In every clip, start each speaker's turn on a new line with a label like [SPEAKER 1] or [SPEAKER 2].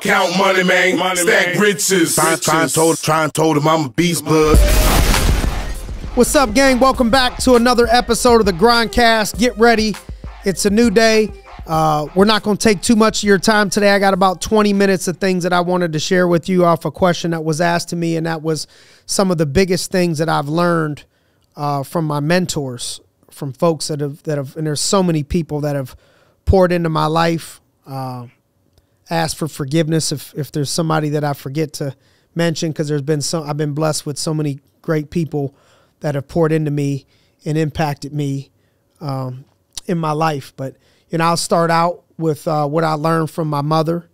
[SPEAKER 1] Count money, man. Stack riches. Try and told him I'm a beast, bud.
[SPEAKER 2] What's up, gang? Welcome back to another episode of the GRINDcast. Get ready. It's a new day. We're not going to take too much of your time today. I got about 20 minutes of things that I wanted to share with you off a question that was asked to me, and that was some of the biggest things that I've learned from my mentors, from folks that have, and there's so many people that have poured into my life. Ask for forgiveness if there's somebody that I forget to mention, because I've been blessed with so many great people that have poured into me and impacted me in my life. But you know, I'll start out with what I learned from my mother,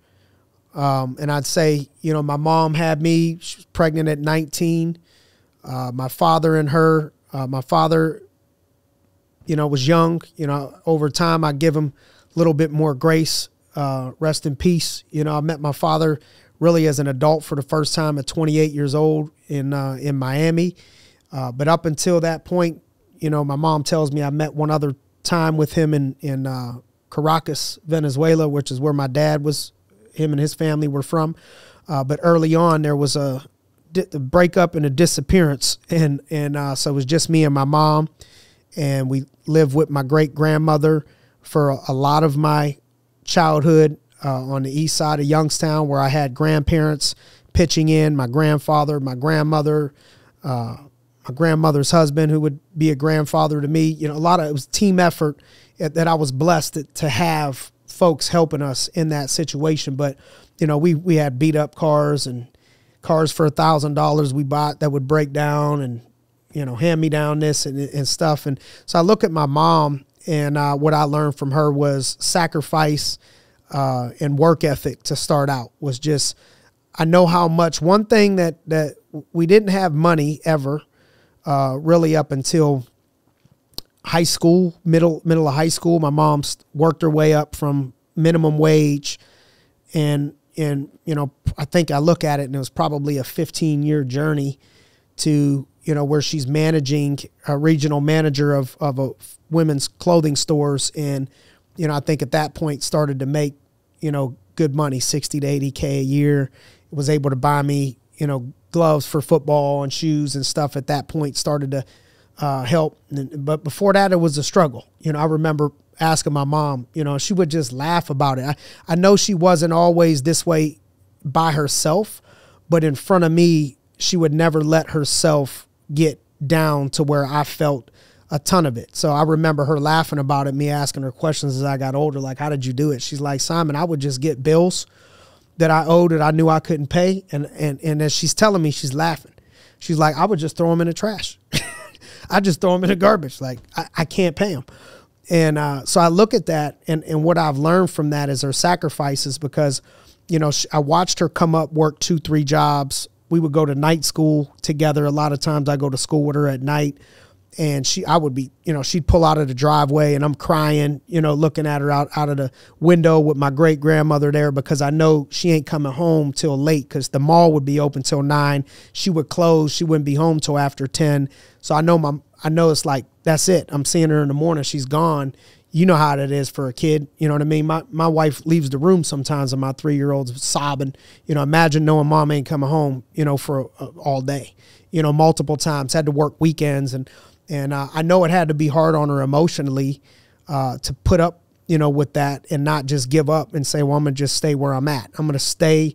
[SPEAKER 2] and I'd say, you know, my mom had me. She was pregnant at 19. My father and her. My father, you know, was young. You know, over time I give him a little bit more grace. Rest in peace. You know, I met my father really as an adult for the first time at 28 years old in Miami. But up until that point, you know, my mom tells me I met one other time with him in Caracas, Venezuela, which is where my dad was, him and his family were from. But early on, there was a breakup and a disappearance. And so it was just me and my mom. And we lived with my great-grandmother for a lot of my childhood on the east side of Youngstown, where I had grandparents pitching in, my grandfather, my grandmother, my grandmother's husband, who would be a grandfather to me. You know, it was team effort that I was blessed to have folks helping us in that situation. But, you know, we had beat up cars and cars for $1,000 we bought that would break down, and, you know, hand me down this and stuff. And so I look at my mom, and what I learned from her was sacrifice and work ethic to start out. Was just, I know how much, one thing that we didn't have money ever, really up until high school, middle of high school. My mom worked her way up from minimum wage, and you know, I think I look at it and it was probably a 15-year journey to, you know, where she's managing a regional manager of a women's clothing stores. And, you know, I think at that point started to make, you know, good money, 60 to 80K a year. Was able to buy me, you know, gloves for football and shoes and stuff. At that point started to help. But before that, it was a struggle. You know, I remember asking my mom, you know, she would just laugh about it. I know she wasn't always this way by herself, but in front of me, she would never let herself get down to where I felt a ton of it. So I remember her laughing about it, me asking her questions as I got older, like, how did you do it? She's like, Simon, I would just get bills that I owed that I knew I couldn't pay. And as she's telling me, she's laughing. She's like, I would just throw them in the trash. I just throw them in the garbage. Like, I can't pay them. And so I look at that, and what I've learned from that is her sacrifices, because, you know, I watched her come up, work 2-3 jobs. We would go to night school together. A lot of times I go to school with her at night, and I would be, you know, she'd pull out of the driveway and I'm crying, you know, looking at her out of the window with my great grandmother there, because I know she ain't coming home till late, because the mall would be open till 9. She would close. She wouldn't be home till after 10. So I know it's like, that's it. I'm seeing her in the morning. She's gone. You know how that is for a kid. You know what I mean? My wife leaves the room sometimes, and my 3-year-old's sobbing. You know, imagine knowing mom ain't coming home, you know, for all day, you know, multiple times. Had to work weekends. And I know it had to be hard on her emotionally to put up, you know, with that, and not just give up and say, well, I'm going to just stay where I'm at. I'm going to stay,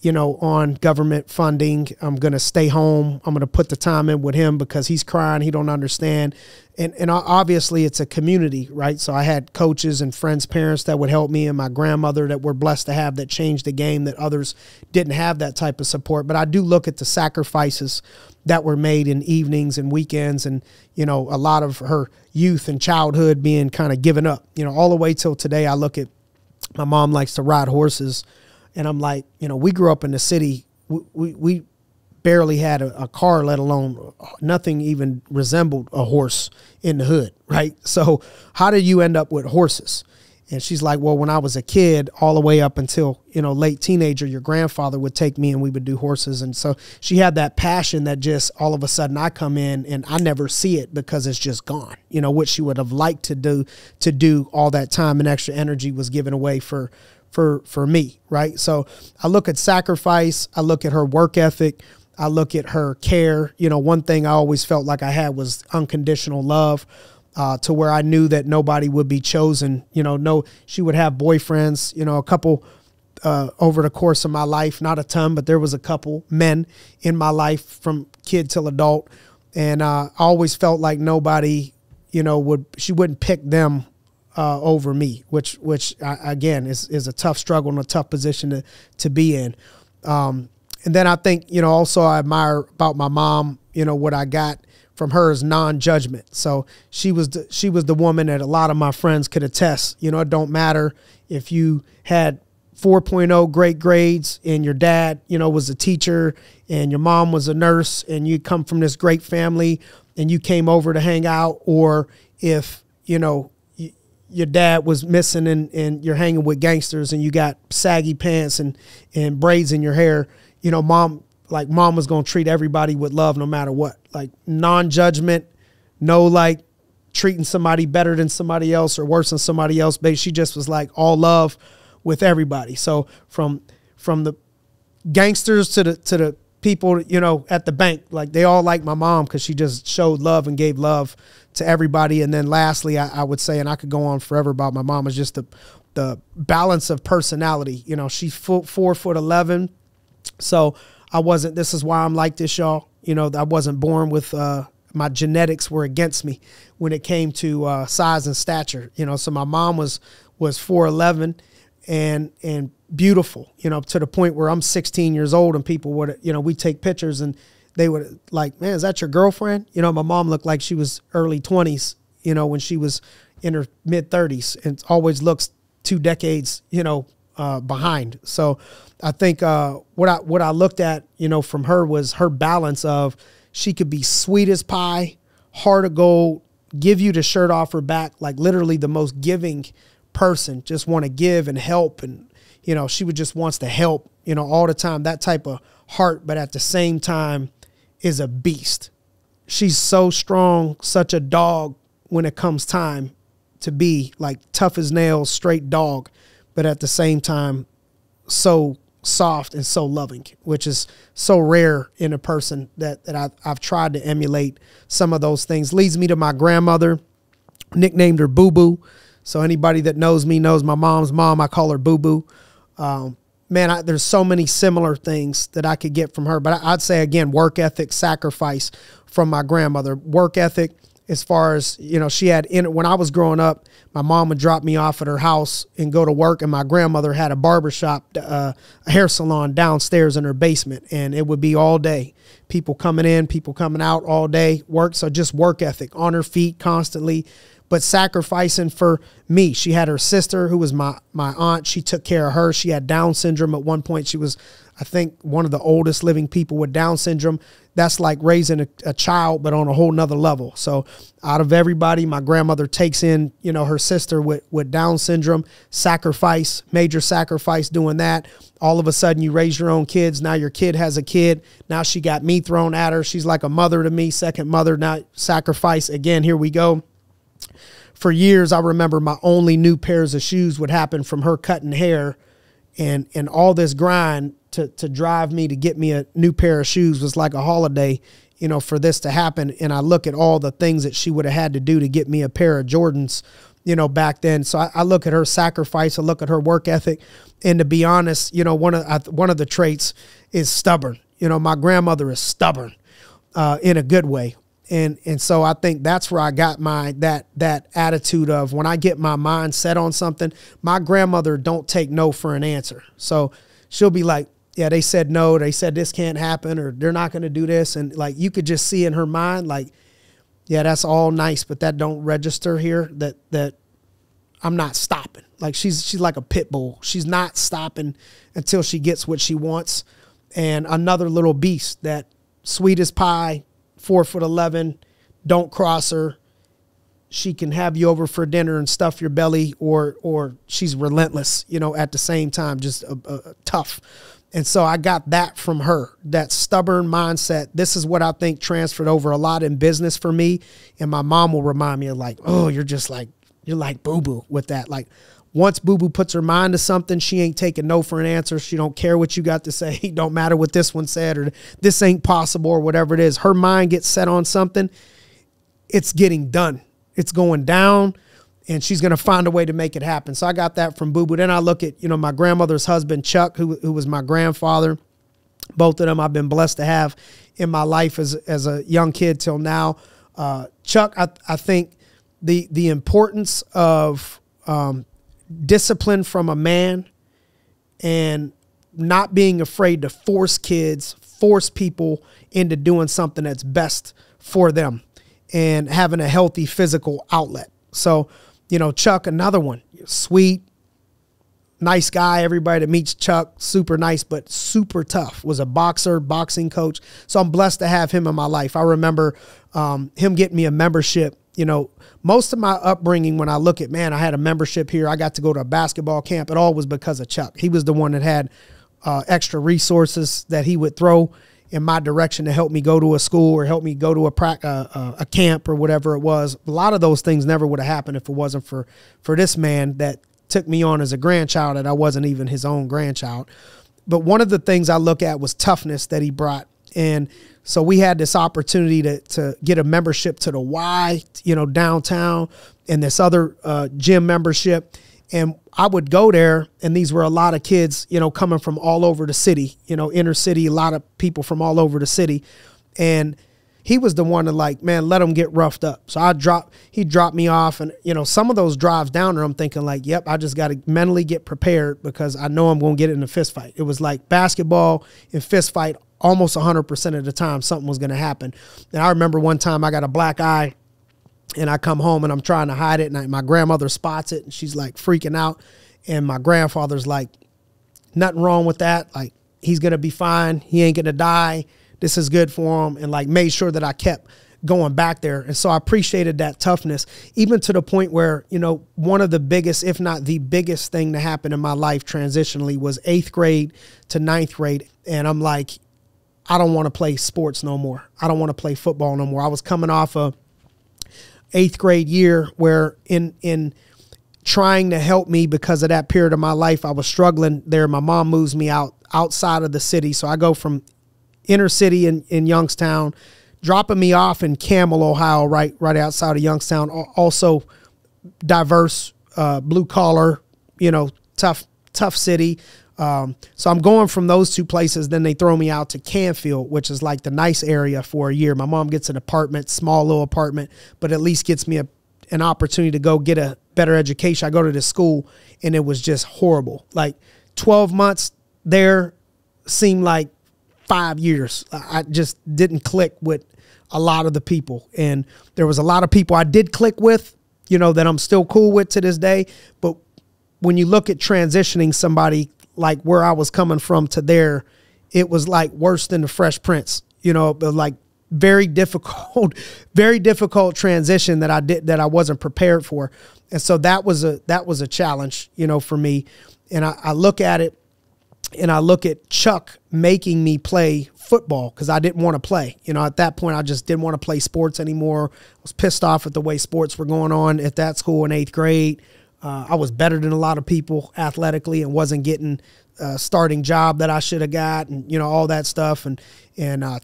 [SPEAKER 2] you know, on government funding. I'm going to stay home. I'm going to put the time in with him because he's crying. He don't understand. And obviously it's a community, right? So I had coaches and friends, parents that would help me, and my grandmother that we're blessed to have, that changed the game, that others didn't have that type of support. But I do look at the sacrifices that were made in evenings and weekends, and, you know, a lot of her youth and childhood being kind of given up, you know, all the way till today. I look at, my mom likes to ride horses, and I'm like, you know, we grew up in the city. We barely had a car, let alone nothing even resembled a horse in the hood, right? So how did you end up with horses? And she's like, well, when I was a kid, all the way up until, you know, late teenager, your grandfather would take me and we would do horses. And so she had that passion that just all of a sudden I come in and I never see it because it's just gone. You know, what she would have liked to do all that time and extra energy was given away for for me, right? So I look at sacrifice, I look at her work ethic, I look at her care. You know, one thing I always felt like I had was unconditional love, to where I knew that nobody would be chosen. You know, no, she would have boyfriends, you know, a couple over the course of my life, not a ton, but there was a couple men in my life from kid till adult. And I always felt like nobody, you know, she wouldn't pick them over me, which again is a tough struggle and a tough position to be in. And then I think, you know, also I admire about my mom, you know, what I got from her is non-judgment. So she was the woman that a lot of my friends could attest. You know, it don't matter if you had 4.0 great grades and your dad, you know, was a teacher and your mom was a nurse and you come from this great family and you came over to hang out, or if, you know, your dad was missing and you're hanging with gangsters and you got saggy pants and braids in your hair, you know, mom was going to treat everybody with love no matter what. Like non-judgment, no like treating somebody better than somebody else or worse than somebody else. But she just was like all love with everybody. So from the gangsters to the people, you know, at the bank, like they all like my mom because she just showed love and gave love to everybody. And then lastly, I would say, and I could go on forever about my mom, is just the balance of personality. You know, she's 4'11". So this is why I'm like this, y'all. You know, I wasn't born with, my genetics were against me when it came to size and stature. You know, so my mom was 4'11" and beautiful, you know, to the point where I'm 16 years old and people would, you know, we take pictures and they would like, man, is that your girlfriend? You know, my mom looked like she was early 20s, you know, when she was in her mid 30s, and always looks 2 decades, you know, behind. So I think what I looked at, you know, from her was her balance of she could be sweet as pie, heart of gold, give you the shirt off her back, like literally the most giving person, just want to give and help. And, you know, she would just wants to help, you know, all the time, that type of heart, but at the same time is a beast. She's so strong, such a dog when it comes time to be like tough as nails, straight dog, but at the same time, so soft and so loving, which is so rare in a person that I've tried to emulate some of those things. Leads me to my grandmother, nicknamed her Boo Boo. So anybody that knows me knows my mom's mom. I call her Boo Boo. Man, there's so many similar things that I could get from her. But I'd say, again, work ethic, sacrifice from my grandmother. Work ethic, as far as, you know, she had, when I was growing up, my mom would drop me off at her house and go to work. And my grandmother had a barbershop, a hair salon downstairs in her basement. And it would be all day. People coming in, people coming out all day, work. So just work ethic, on her feet constantly, but sacrificing for me. She had her sister who was my aunt. She took care of her. She had Down syndrome at one point. She was, I think, one of the oldest living people with Down syndrome. That's like raising a child, but on a whole nother level. So out of everybody, my grandmother takes in, you know, her sister with Down syndrome, sacrifice, major sacrifice doing that. All of a sudden you raise your own kids. Now your kid has a kid. Now she got me thrown at her. She's like a mother to me, second mother. Now sacrifice again, here we go. For years, I remember my only new pairs of shoes would happen from her cutting hair, and all this grind to drive me to get me a new pair of shoes was like a holiday, you know, for this to happen. And I look at all the things that she would have had to do to get me a pair of Jordans, you know, back then. So I look at her sacrifice, I look at her work ethic, and to be honest, you know, one of the traits is stubborn. You know, my grandmother is stubborn in a good way. And so I think that's where I got that attitude of, when I get my mind set on something, my grandmother don't take no for an answer. So she'll be like, yeah, they said no, they said this can't happen, or they're not going to do this. And like, you could just see in her mind, like, yeah, that's all nice, but that don't register here, that I'm not stopping. Like she's like a pit bull. She's not stopping until she gets what she wants. And another little beast, that sweet as pie, 4'11", don't cross her. She can have you over for dinner and stuff your belly, or she's relentless, you know, at the same time, just tough. And so I got that from her, that stubborn mindset. This is what I think transferred over a lot in business for me. And my mom will remind me of like, oh, you're like Boo Boo with that. Like, once Boo Boo puts her mind to something, she ain't taking no for an answer. She don't care what you got to say. It don't matter what this one said or this ain't possible or whatever it is. Her mind gets set on something. It's getting done. It's going down, and she's going to find a way to make it happen. So I got that from Boo Boo. Then I look at, my grandmother's husband, Chuck, who was my grandfather. Both of them I've been blessed to have in my life as a young kid till now. Chuck, I think the importance of discipline from a man and not being afraid to force people into doing something that's best for them and having a healthy physical outlet. So, Chuck, another one, sweet, nice guy. Everybody that meets Chuck, super nice, but super tough. Was a boxing coach. So I'm blessed to have him in my life. I remember him getting me a membership. Most of my upbringing, when I look at, I had a membership here. I got to go to a basketball camp. It all was because of Chuck. He was the one that had extra resources that he would throw in my direction to help me go to a school or help me go to a camp or whatever it was. A lot of those things never would have happened if it wasn't for this man that took me on as a grandchild, and I wasn't even his own grandchild. But one of the things I look at was toughness that he brought. And so we had this opportunity to get a membership to the Y, downtown, and this other gym membership. And I would go there, and these were a lot of kids, coming from all over the city, inner city, a lot of people from all over the city. And he was the one to let them get roughed up. So he dropped me off, and, some of those drives down there, I'm thinking yep, I just got to mentally get prepared because I know I'm going to get in a fist fight. It was like basketball and fist fight almost 100% of the time something was going to happen. And I remember one time I got a black eye, and I come home and I'm trying to hide it, and my grandmother spots it, and she's freaking out. And my grandfather's like, nothing wrong with that. He's going to be fine. He ain't going to die. This is good for him. And made sure that I kept going back there. And so I appreciated that toughness, even to the point where, one of the biggest, if not the biggest thing to happen in my life transitionally was 8th grade to 9th grade. And I'm like, I don't want to play sports no more. I don't want to play football no more. I was coming off a 8th grade year where in trying to help me because of that period of my life, I was struggling there. My mom moves me outside of the city. So I go from inner city in Youngstown, dropping me off in Camel, Ohio, right outside of Youngstown. Also diverse, blue collar, tough city. So I'm going from those two places. Then they throw me out to Canfield, which is the nice area for a year. My mom gets an apartment, small little apartment, but at least gets me an opportunity to go get a better education. I go to this school, and it was just horrible. 12 months there seemed like 5 years. I just didn't click with a lot of the people. And there was a lot of people I did click with, that I'm still cool with to this day. But when you look at transitioning somebody where I was coming from to there, it was worse than the Fresh Prince, but very difficult transition that I wasn't prepared for. And so that was a challenge, for me. And I look at it, and I look at Chuck making me play football because I didn't want to play. At that point, I just didn't want to play sports anymore. I was pissed off at the way sports were going on at that school in 8th grade. I was better than a lot of people athletically and wasn't getting a starting job that I should have got, and, all that stuff. And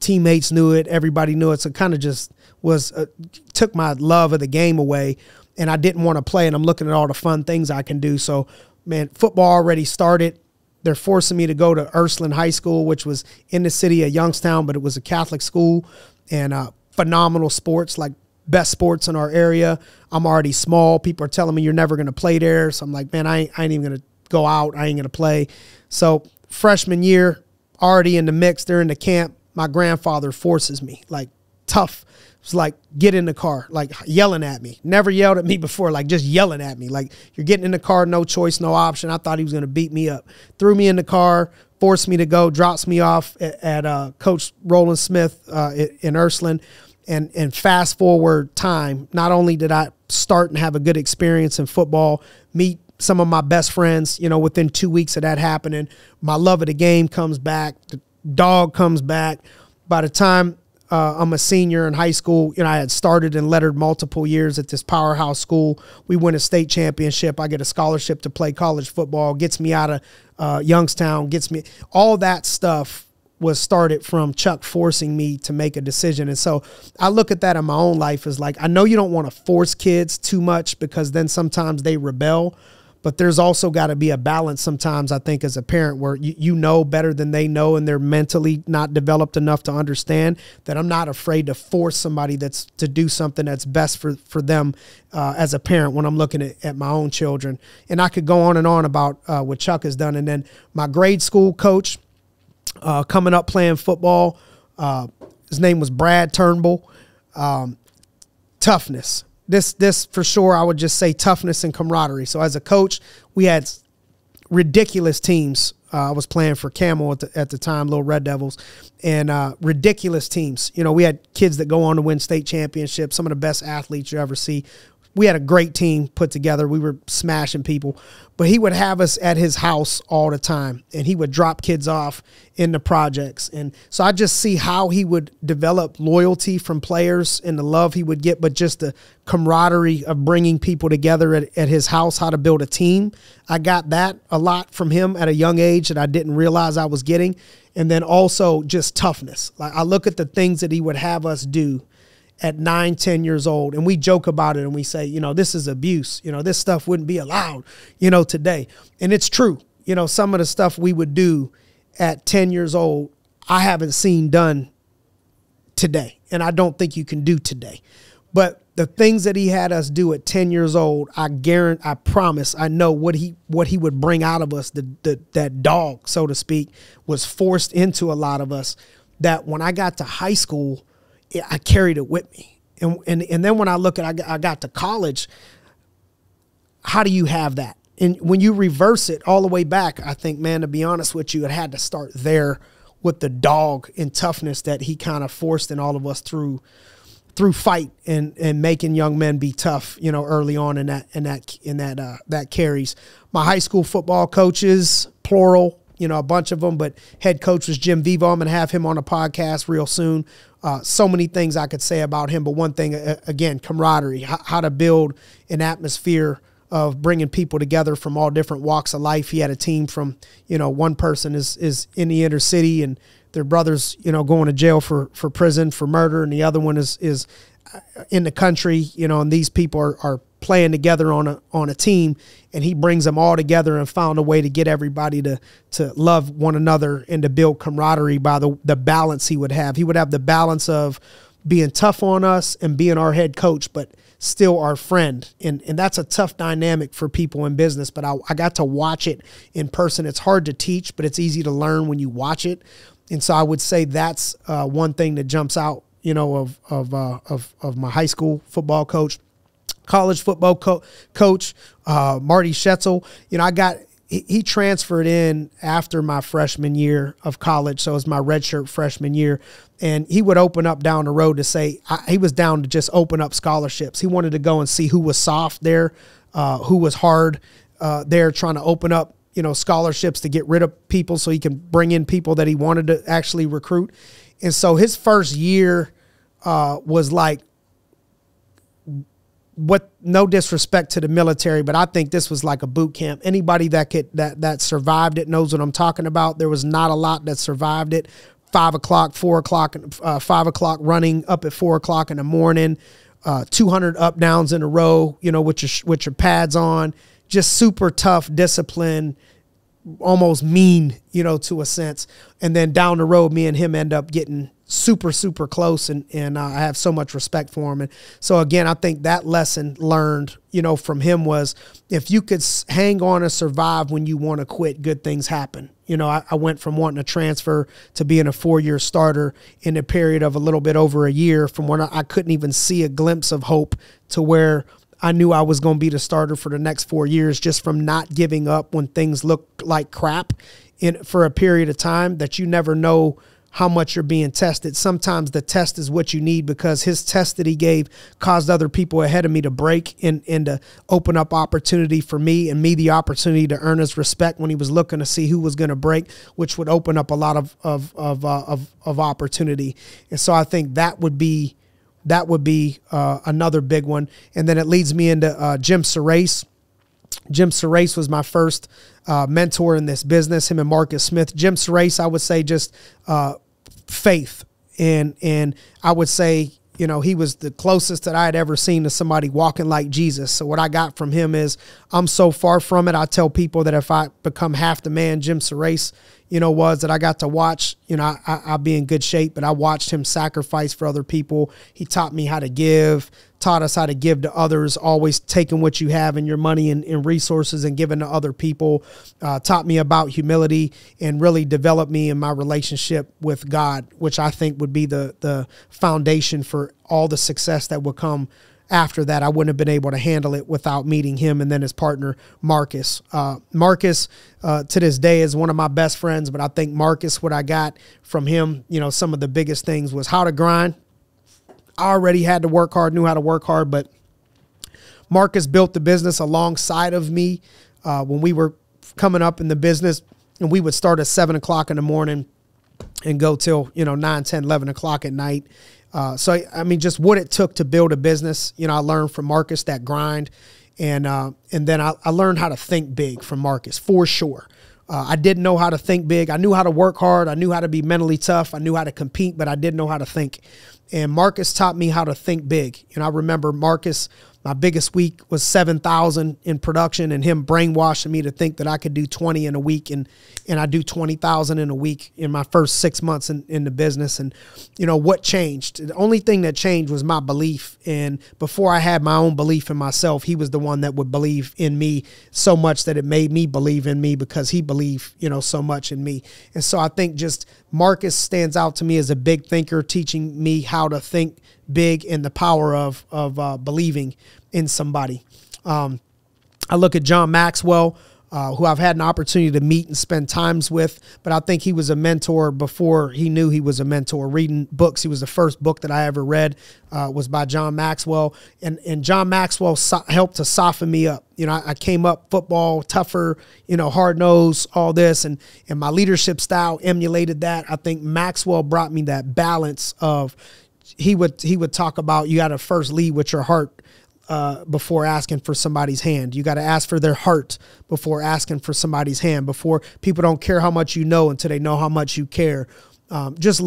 [SPEAKER 2] teammates knew it. Everybody knew it. So it kind of just took my love of the game away, and I didn't want to play. And I'm looking at all the fun things I can do. So, football already started. They're forcing me to go to Ursuline High School, which was in the city of Youngstown, but it was a Catholic school, and phenomenal sports, best sports in our area. I'm already small. People are telling me you're never going to play there. So I'm like, man, I ain't even going to go out. I ain't going to play. So freshman year, already in the mix. They're in the camp. My grandfather forces me, tough. It's get in the car, yelling at me. Never yelled at me before, just yelling at me. You're getting in the car, no choice, no option. I thought he was going to beat me up. Threw me in the car, forced me to go, drops me off at Coach Roland Smith in Ursuline. And fast forward time, not only did I start and have a good experience in football, meet some of my best friends, within 2 weeks of that happening, my love of the game comes back, the dog comes back. By the time I'm a senior in high school. You know, I had started and lettered multiple years at this powerhouse school. We win a state championship. I get a scholarship to play college football, gets me out of Youngstown, all that stuff was started from Chuck forcing me to make a decision. And so I look at that in my own life as like, I know you don't want to force kids too much because then sometimes they rebel. But there's also got to be a balance sometimes, I think, as a parent where you know better than they know and they're mentally not developed enough to understand that I'm not afraid to force somebody to do something that's best for them as a parent when I'm looking at my own children. And I could go on and on about what Chuck has done. And then my grade school coach coming up playing football, his name was Brad Turnbull. Toughness. This for sure, I would just say toughness and camaraderie. So as a coach, we had ridiculous teams. I was playing for Camel at the time, Little Red Devils, and ridiculous teams. You know, we had kids that go on to win state championships, some of the best athletes you ever see. We had a great team put together. We were smashing people. But he would have us at his house all the time, and he would drop kids off in the projects. And so I just see how he would develop loyalty from players and the love he would get, but just the camaraderie of bringing people together at his house, how to build a team. I got that a lot from him at a young age that I didn't realize I was getting. And then also just toughness. Like I look at the things that he would have us do at 9, 10 years old. And we joke about it and we say, you know, this is abuse. You know, this stuff wouldn't be allowed, you know, today. And it's true. You know, some of the stuff we would do at 10 years old, I haven't seen done today. And I don't think you can do today. But the things that he had us do at 10 years old, I promise, I know what he would bring out of us, that dog, so to speak, was forced into a lot of us, that when I got to high school, I carried it with me. And then when I look at, I got to college, how do you have that? And when you reverse it all the way back, I think, man, to be honest with you, it had to start there with the dog and toughness that he kind of forced in all of us through fight and making young men be tough, you know, early on, and that carries. My high school football coaches, plural, you know, a bunch of them, but head coach was Jim Vivo. I'm going to have him on a podcast real soon. So many things I could say about him, but one thing, again, camaraderie, how to build an atmosphere of bringing people together from all different walks of life. He had a team from, you know, one person is in the inner city and their brother's, you know, going to jail for prison for murder, and the other one is in the country, you know, and these people are playing together on a team, and he brings them all together and found a way to get everybody to love one another and to build camaraderie by the balance he would have. He would have the balance of being tough on us and being our head coach, but still our friend. And that's a tough dynamic for people in business, but I got to watch it in person. It's hard to teach, but it's easy to learn when you watch it. And so I would say that's one thing that jumps out, you know, of my high school football coach. College football coach, Marty Schetzel. You know, he transferred in after my freshman year of college, so it was my redshirt freshman year, and he would open up down the road to say he was down to just open up scholarships. He wanted to go and see who was soft there, who was hard there, trying to open up, you know, scholarships to get rid of people so he can bring in people that he wanted to actually recruit. And so his first year was like, no disrespect to the military, but I think this was like a boot camp. Anybody that survived it knows what I'm talking about. There was not a lot that survived it. 5 o'clock, 4 o'clock, 5 o'clock running up at 4 o'clock in the morning, 200 up downs in a row, you know, with your pads on, just super tough, discipline, almost mean, you know, to a sense. And then down the road, me and him end up getting super, super close, and I have so much respect for him. And so, again, I think that lesson learned, you know, from him was if you could hang on and survive when you want to quit, good things happen. You know, I went from wanting to transfer to being a 4-year starter in a period of a little bit over a year, from when I couldn't even see a glimpse of hope to where I knew I was going to be the starter for the next 4 years, just from not giving up when things look like crap for a period of time that you never know how much you're being tested. Sometimes the test is what you need, because his test that he gave caused other people ahead of me to break and to open up opportunity for me, and me the opportunity to earn his respect when he was looking to see who was going to break, which would open up a lot of opportunity. And so I think that would be another big one. And then it leads me into Jim Surace. Jim Surace was my first mentor in this business, him and Marcus Smith. Jim Surace, I would say just faith. And I would say, you know, he was the closest that I had ever seen to somebody walking like Jesus. So what I got from him is, I'm so far from it. I tell people that if I become half the man Jim Surace, you know, was, that I got to watch, you know, I'll be in good shape, but I watched him sacrifice for other people. He taught me how to give, taught us how to give to others, always taking what you have in your money and resources and giving to other people, taught me about humility, and really developed me in my relationship with God, which I think would be the foundation for all the success that would come after that. I wouldn't have been able to handle it without meeting him, and then his partner, Marcus. Marcus, to this day, is one of my best friends, but I think Marcus, what I got from him, you know, some of the biggest things was how to grind. I already had to work hard, knew how to work hard, but Marcus built the business alongside of me when we were coming up in the business, and we would start at 7 o'clock in the morning and go till, you know, 9, 10, 11 o'clock at night. So, I mean, just what it took to build a business, you know, I learned from Marcus that grind. And then I learned how to think big from Marcus, for sure. I didn't know how to think big. I knew how to work hard. I knew how to be mentally tough. I knew how to compete, but I didn't know how to think. And Marcus taught me how to think big. And I remember Marcus, my biggest week was 7,000 in production, and him brainwashing me to think that I could do 20 in a week. And I do 20,000 in a week in my first 6 months in the business. And, you know, what changed? The only thing that changed was my belief. And before I had my own belief in myself, he was the one that would believe in me so much that it made me believe in me, because he believed, you know, so much in me. And so I think just Marcus stands out to me as a big thinker, teaching me how to think big and the power of believing in somebody. I look at John Maxwell, who I've had an opportunity to meet and spend times with, but I think he was a mentor before he knew he was a mentor. Reading books, he was the first book that I ever read was by John Maxwell, and John Maxwell helped to soften me up. You know, I came up football, tougher, you know, hard-nosed, all this, and my leadership style emulated that. I think Maxwell brought me that balance of, he would talk about, you got to first lead with your heart before asking for somebody's hand. You got to ask for their heart before asking for somebody's hand. Before, people don't care how much you know until they know how much you care. Just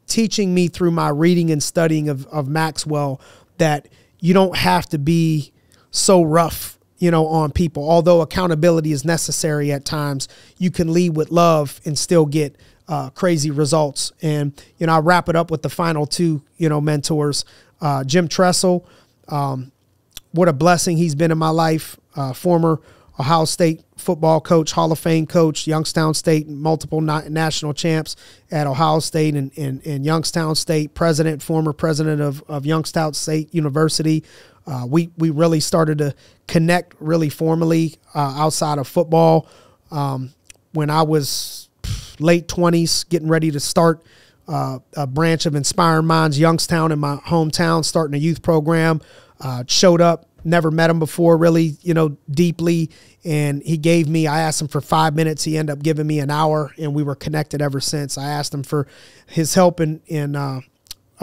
[SPEAKER 2] teaching me through my reading and studying of Maxwell that you don't have to be so rough, you know, on people. Although accountability is necessary at times, you can lead with love and still get crazy results. And, you know, I wrap it up with the final two, you know, mentors. Jim Tressel, what a blessing he's been in my life. Former Ohio State football coach, Hall of Fame coach, Youngstown State, multiple national champs at Ohio State and Youngstown State, former president of Youngstown State University. We really started to connect really formally outside of football when I was late 20s, getting ready to start a branch of Inspiring Minds Youngstown in my hometown, starting a youth program. Showed up, never met him before really, you know, deeply. And I asked him for 5 minutes. He ended up giving me an hour, and we were connected ever since. I asked him for his help in a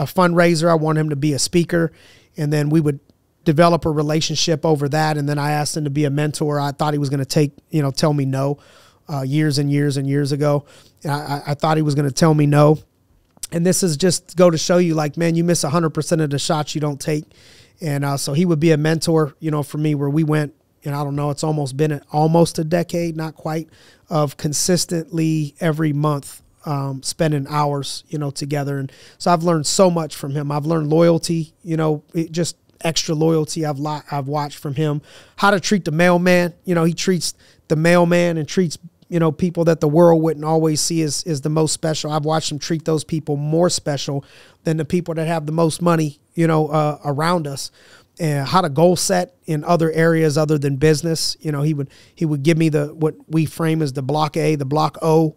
[SPEAKER 2] fundraiser. I wanted him to be a speaker, and then we would develop a relationship over that. And then I asked him to be a mentor. I thought he was going to tell me no, years and years and years ago. I thought he was going to tell me no. And this is just go to show you, like, man, you miss 100% of the shots you don't take. And so he would be a mentor, you know, for me, where we went, and I don't know, it's almost been almost a decade, not quite, of consistently every month spending hours, you know, together. And so I've learned so much from him. I've learned loyalty, you know, just extra loyalty I've watched from him. How to treat the mailman. You know, he treats the mailman and treats, you know, people that the world wouldn't always see as the most special. I've watched him treat those people more special than the people that have the most money, you know, around us. And how to goal set in other areas other than business. You know, he would give me what we frame as the block A, the block O,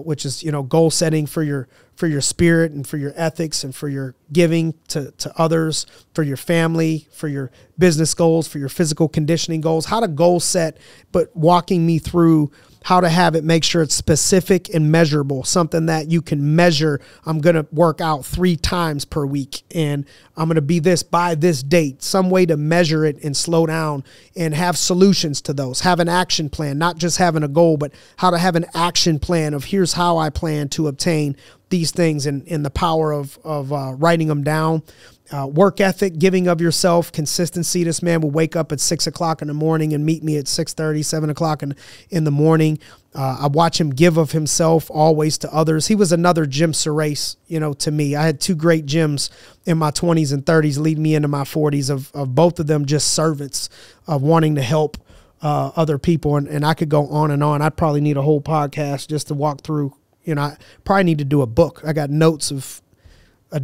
[SPEAKER 2] which is, you know, goal setting for your your spirit and for your ethics and for your giving to others, for your family, for your business goals, for your physical conditioning goals, how to goal set, but walking me through how to have it, make sure it's specific and measurable, something that you can measure. I'm going to work out 3 times per week and I'm going to be this by this date, some way to measure it and slow down and have solutions to those, have an action plan, not just having a goal, but how to have an action plan of here's how I plan to obtain these things and the power of writing them down. Work ethic, giving of yourself, consistency. This man will wake up at 6 o'clock in the morning and meet me at 6:30, 7 o'clock in the morning. I watch him give of himself always to others. He was another Jim Surace, to me. I had 2 great Jims in my 20s and 30s leading me into my 40s of both of them just servants of wanting to help other people. And I could go on and on. I'd probably need a whole podcast just to walk through. I probably need to do a book. I got notes of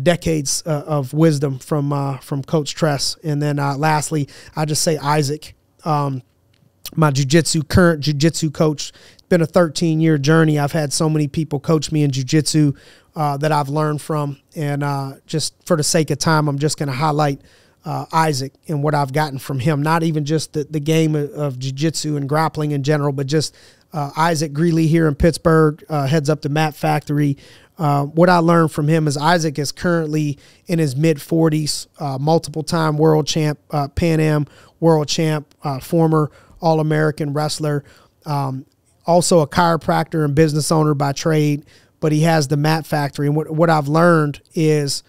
[SPEAKER 2] decades of wisdom from Coach Tress. And then lastly, I just say Isaac, my current jiu-jitsu coach. It's been a 13-year journey. I've had so many people coach me in jiu-jitsu that I've learned from. And just for the sake of time, I'm just going to highlight Isaac and what I've gotten from him. Not even just the game of jiu-jitsu and grappling in general, but just Isaac Greeley here in Pittsburgh, heads up the Mat Factory. What I learned from him is Isaac is currently in his mid-40s, multiple-time world champ, Pan Am world champ, former All-American wrestler, also a chiropractor and business owner by trade, but he has the Mat Factory. And what I've learned is,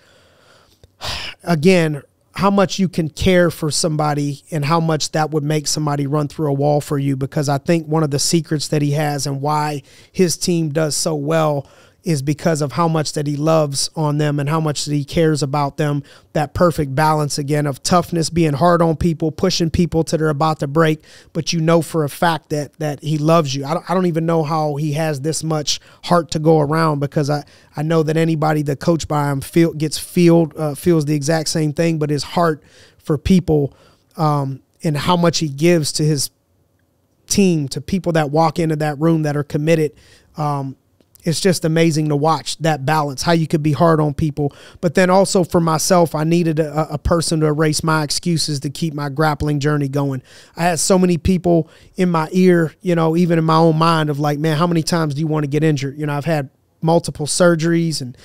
[SPEAKER 2] again, how much you can care for somebody and how much that would make somebody run through a wall for you, because I think one of the secrets that he has and why his team does so well is because of how much that he loves on them and how much that he cares about them. That perfect balance, again, of toughness, being hard on people, pushing people till they're about to break, but for a fact that he loves you. I don't even know how he has this much heart to go around, because I know that anybody that coached by him feels the exact same thing, but his heart for people and how much he gives to his team, to people that walk into that room that are committed, it's just amazing to watch that balance, how you could be hard on people. But then also for myself, I needed a person to erase my excuses to keep my grappling journey going. I had so many people in my ear, even in my own mind of like, man, how many times do you want to get injured? I've had multiple surgeries and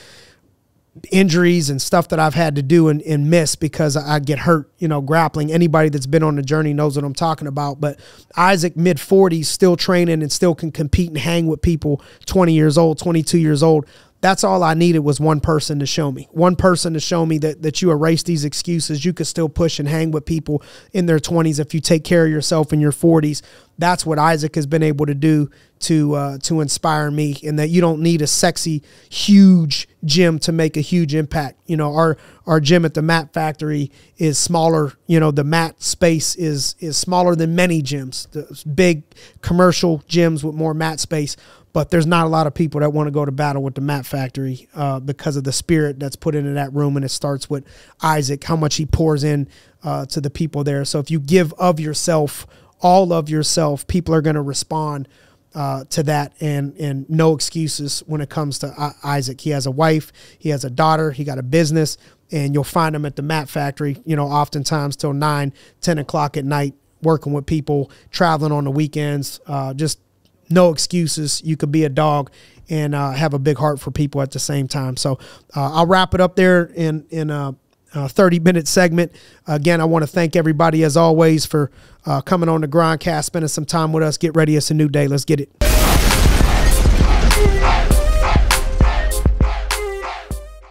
[SPEAKER 2] injuries and stuff that I've had to do and miss because I get hurt, grappling. Anybody that's been on the journey knows what I'm talking about. But Isaac, mid-40s, still training and still can compete and hang with people 20 years old, 22 years old. That's all I needed was one person to show me. One person to show me that you erase these excuses. You could still push and hang with people in their 20s if you take care of yourself in your 40s. That's what Isaac has been able to do to inspire me, and that you don't need a sexy, huge gym to make a huge impact. Our gym at the Mat Factory is smaller. The mat space is smaller than many gyms, the big commercial gyms with more mat space. But there's not a lot of people that want to go to battle with the Mat Factory because of the spirit that's put into that room. And it starts with Isaac, how much he pours in to the people there. So if you give of yourself, all of yourself, people are going to respond to that, and no excuses when it comes to Isaac. He has a wife, he has a daughter, he got a business, and you'll find him at the Mat Factory, oftentimes till 9, 10 o'clock at night, working with people, traveling on the weekends, just no excuses. You could be a dog and have a big heart for people at the same time. So I'll wrap it up there in a 30-minute segment. Again, I want to thank everybody, as always, for coming on the GRINDcast, spending some time with us. Get ready. It's a new day. Let's get it.